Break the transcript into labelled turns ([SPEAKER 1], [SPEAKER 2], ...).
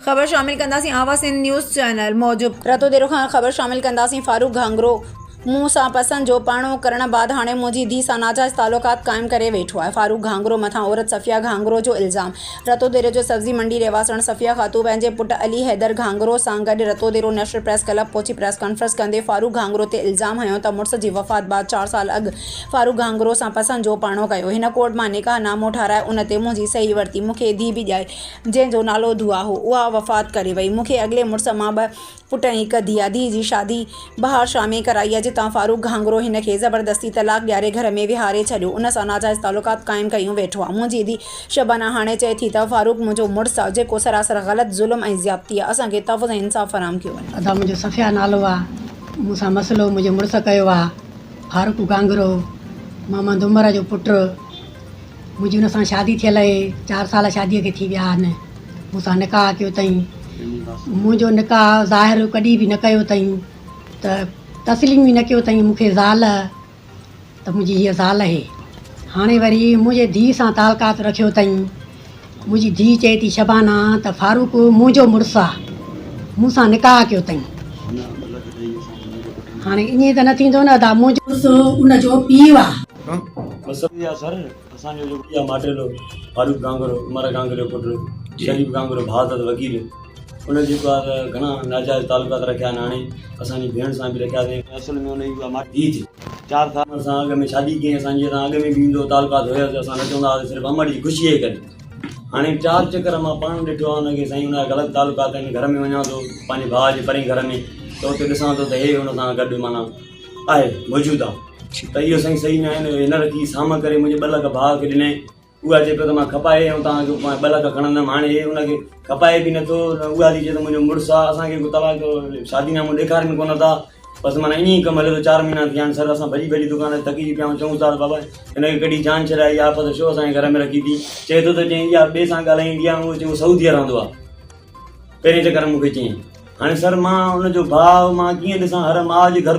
[SPEAKER 1] खबर शामिल कंदासीं आवाज़ सिंध न्यूज़ चैनल मौजूब रतो देर खां खबर शामिल कंदासीं फारूक घांगरो मुँह सां पसंद जो पाणो करण बाद हाणे मुंहिंजी धीउ सां नाजायज़ तालुकात क़ाइमु करे वेठो आहे। फारूक घांगरो मथां औरत सफ़िया घांगरो जो इल्ज़ाम। रतोदेरो जो सब्ज़ी मंडी रहवासण सफ़िया ख़ातून पंहिंजे पुटु अली हैदर घांगरो सां गॾु रतोदेरो नेशनल प्रेस क्लब पहुची प्रेस कॉन्फ्रेंस कंदे फारूक घांगरो ते इल्ज़ाम हयो त मुड़ुस जी वफ़ात बाद 4 साल अॻु फारूक घांगरो सां पसंद जो पाणो कयो। हिन कोर्ट मां निकाह नामो ठाराए उन ते मुंहिंजी सही वरिती। मूंखे धीउ बि ॼाई जंहिंजो नालो दुआ हो, उहा वफ़ात करे वई। मूंखे अॻिले मुड़ुस मां 2 पुट ऐं 1 धीउ आहे। धीउ जी शादी बहार शाह में कराई आहे, जितां फारूक घांगरो हिन खे ज़बरदस्ती तलाक ॾियारे घर में विहारे छॾियो। उन सां नाजायज़ तालुकात क़ाइमु कयूं वेठो आहे। मुंहिंजी धीउ शबाना हाणे चए थी त फारूक मुंहिंजो मुड़ुसु आहे, जेको सरासर ग़लति ज़ुल्म ऐं ज़्यादती आहे। असांखे तफ़्ज़ ऐं इंसाफ़ फराहम कयो वञे।
[SPEAKER 2] अदा मुंहिंजो सफ़िया नालो आहे, मूंसां मसइलो मुंहिंजे मुड़ुस कयो आहे फारूक घांगरो, मोहम्मद उमर जो पुटु। मुंहिंजी हुन सां शादी थियल आहे, 4 साल शादीअ खे थी विया आहिनि। मूंसां निकाह कयो अथईं। मुंहिंजो निकाह ज़ाहिर कॾहिं बि न कयो अथईं, त तस्लीम बि न कयो अथईं मूंखे ज़ाल, त मुंहिंजी हीअ ज़ाल आहे। हाणे वरी मुंहिंजे धीउ सां तालुकात रखियो अथईं। मुंहिंजी धीउ चए थी शबाना त फारूक मुंहिंजो मुड़ुसु आहे, मूंसां निकाह कयो अथईं। हाणे ईअं त न थींदो न अदा, मुंहिंजो मुड़ुसु उनजो पीउ आहे।
[SPEAKER 3] सर असांजो जो इहा माटेलो फारूक घांगरो, उमर घांगरो जो पुटु, शरीफ घांगरो भाउ अथसि वकील। उन जेको आहे घणा नाजाइज़ तालुकात रखिया आहिनि। हाणे असांजी भेण सां बि रखिया अथई। असल में उन जी मां धीउ थी 4 साल सां अॻु में शादी कई असांजी, असां अॻु में बि ईंदो तालुकात हुयसि। असां न चवंदा हुआसीं, सिर्फ़ु अमर जी ख़ुशीअ जे करे। हाणे 4 चकर मां पाण ॾिठो आहे हुनखे, साईं हुनजा ग़लति तालुकात आहिनि। घर में वञा थो पंहिंजे भाउ जे परे घर में, त उते ॾिसां थो त हे हुन सां गॾु माना आहे मौजूदु आहे। त इहो साईं सही न आहे। हिन रखी साम करे मुंहिंजे 2 लख भाउ खे ॾिनई। उहा चए पियो त मां खपाए ऐं तव्हांखे 2 लख खणंदमि। हाणे हे हुनखे खपाए बि नथो, उहा थी चए त मुंहिंजो मुड़ुसु आहे। असांखे को तलाक शादीनामो ॾेखारनि कोन था, बसि माना ईअं ई कमु हले थो। 4 महीना थी विया आहिनि सर, असां भॼी दुकान ते थकी पिया आहियूं। चऊं था बाबा हिनखे कॾहिं जान छॾाए, इहा आफ़त छो असांजे घर में रखी थी। चए थो त चई इहा ॿिए सां ॻाल्हाईंदी आहे, उहो चऊं सऊदीअ रहंदो आहे। पहिरें चकर मूंखे चयईं। हाणे सर मां हुनजो भाउ, मां कीअं ॾिसां हर माउ जे घर